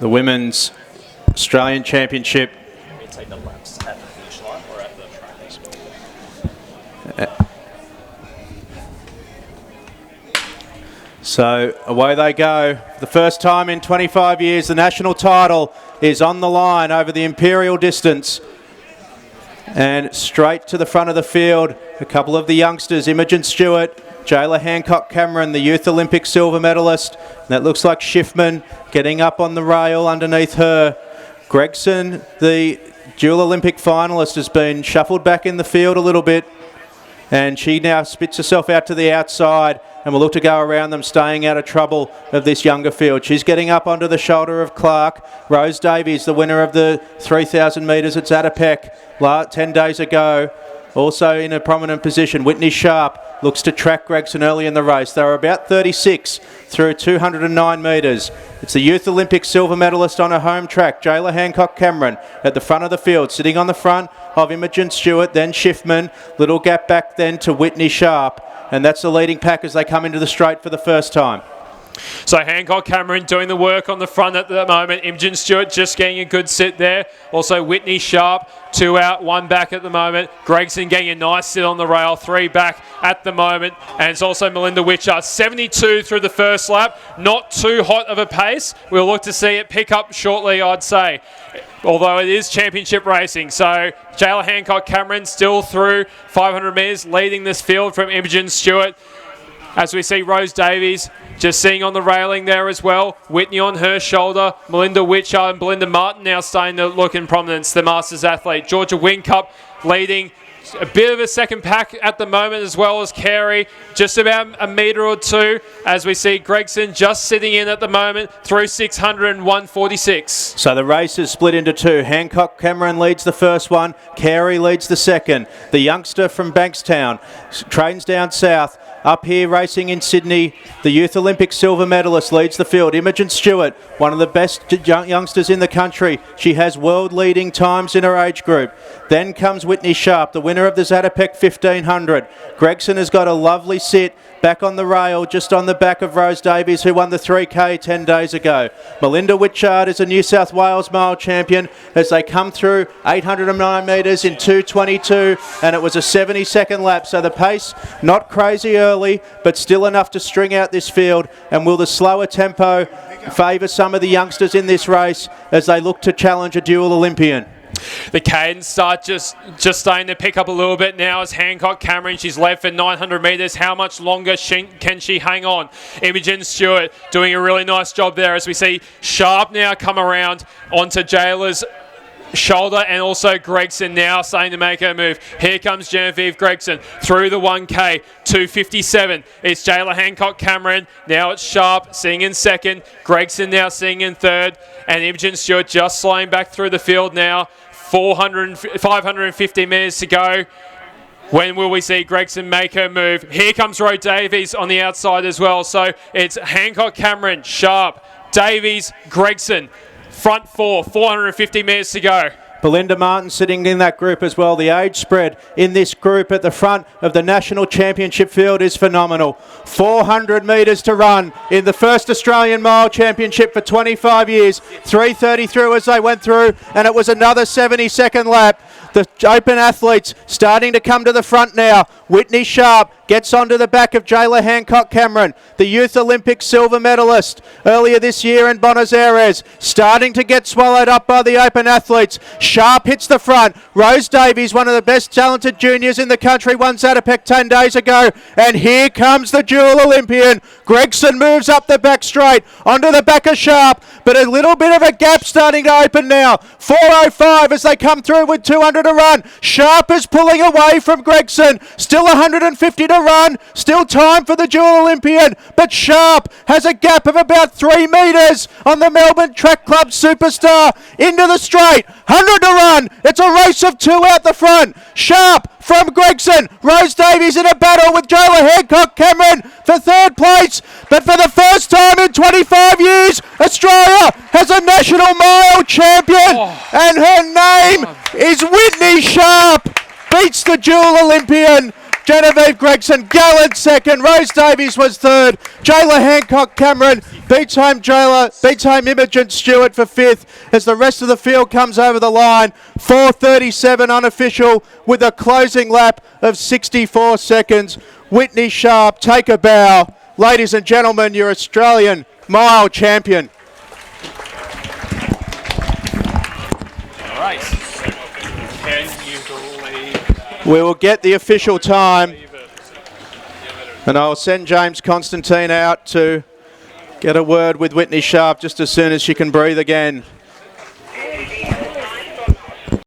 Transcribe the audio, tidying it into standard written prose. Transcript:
the Women's Australian Championship. Take the laps at the finish line or at the track. So away they go. For the first time in 25 years, the national title is on the line over the imperial distance. And straight to the front of the field, a couple of the youngsters, Imogen Stewart, Jaylah Hancock-Cameron, the Youth Olympic silver medalist. And that looks like Schiffman getting up on the rail underneath her. Gregson, the dual Olympic finalist, has been shuffled back in the field a little bit. And she now spits herself out to the outside and will look to go around them, staying out of trouble of this younger field. She's getting up onto the shoulder of Clark. Rose Davies, the winner of the 3,000 metres at Zatopek 10 days ago, also in a prominent position. Whitney Sharpe looks to track Gregson early in the race. They were about 36 through 209 metres. It's the Youth Olympic silver medalist on her home track, Jaylah Hancock-Cameron, at the front of the field, sitting on the front of Imogen Stewart, then Schiffman. Little gap back then to Whitney Sharpe. And that's the leading pack as they come into the straight for the first time. So Hancock-Cameron doing the work on the front at the moment. Imogen Stewart just getting a good sit there. Also Whitney Sharpe, 2 out, 1 back at the moment. Gregson getting a nice sit on the rail, 3 back at the moment. And it's also Melinda Witcher, 72 through the first lap. Not too hot of a pace. We'll look to see it pick up shortly, I'd say. Although it is championship racing. So Jaylah Hancock-Cameron still through 500 metres, leading this field from Imogen Stewart. As we see Rose Davies just sitting on the railing there as well. Whitney on her shoulder. Melinda Witcher and Belinda Martin now starting to look in prominence, the Masters athlete. Georgia Whincup leading a bit of a second pack at the moment, as well as Carey, just about a metre or two, as we see Gregson just sitting in at the moment through 600 and 146. So the race is split into two. Hancock-Cameron leads the first one. Carey leads the second. The youngster from Bankstown trains down south. Up here racing in Sydney, the Youth Olympic silver medalist leads the field. Imogen Stewart, one of the best youngsters in the country. She has world-leading times in her age group. Then comes Whitney Sharpe, the winner of the Zatopek 1500. Gregson has got a lovely sit back on the rail, just on the back of Rose Davies, who won the 3K 10 days ago. Melinda Witcher is a New South Wales mile champion as they come through 809 metres in 2:22, and it was a 70-second lap. So the pace, not crazy early, but still enough to string out this field. And will the slower tempo favour some of the youngsters in this race as they look to challenge a dual Olympian? The cadence start just starting to pick up a little bit now as Hancock-Cameron, she's led for 900 metres. How much longer can she hang on? Imogen Stewart doing a really nice job there as we see Sharpe now come around onto Jaylah's shoulder, and also Gregson now starting to make her move. Here comes Genevieve Gregson through the 1K, 2:57. It's Jaylah Hancock-Cameron. Now it's Sharpe sitting in second. Gregson now sitting in third. And Imogen Stewart just slowing back through the field now. 550 metres to go. When will we see Gregson make her move? Here comes Rose Davies on the outside as well. So it's Hancock-Cameron, Sharpe, Davies, Gregson. Front four, 450 metres to go. Belinda Martin sitting in that group as well. The age spread in this group at the front of the National Championship field is phenomenal. 400 metres to run in the first Australian Mile Championship for 25 years. 3:30 through as they went through, and it was another 70-second lap. The Open athletes starting to come to the front now. Whitney Sharpe gets onto the back of Jaylah Hancock-Cameron, the Youth Olympic silver medalist earlier this year in Buenos Aires, starting to get swallowed up by the Open athletes. Sharpe hits the front. Rose Davies, one of the best talented juniors in the country, won Zatopek 10 days ago. And here comes the dual Olympian. Gregson moves up the back straight onto the back of Sharpe, but a little bit of a gap starting to open now. 4:05 as they come through with 200 to run. Sharpe is pulling away from Gregson. Still 150 to run. Still time for the dual Olympian, but Sharpe has a gap of about 3 metres on the Melbourne Track Club superstar. Into the straight. 100 to run. It's a race of 2 out the front. Sharpe from Gregson. Rose Davies in a battle with Jaylah Hancock-Cameron for third place. But for the first time in 25 years, Australia has a national mile champion. And her name is Whitney Sharpe. Beats the dual Olympian. Genevieve Gregson, gallant second. Rose Davies was third. Jaylah Hancock-Cameron beats home Imogen Stewart for fifth as the rest of the field comes over the line. 4:37 unofficial with a closing lap of 64 seconds. Whitney Sharpe, take a bow. Ladies and gentlemen, your Australian mile champion. All right. Can you believe that? We will get the official time, and I'll send James Constantine out to get a word with Whitney Sharpe just as soon as she can breathe again.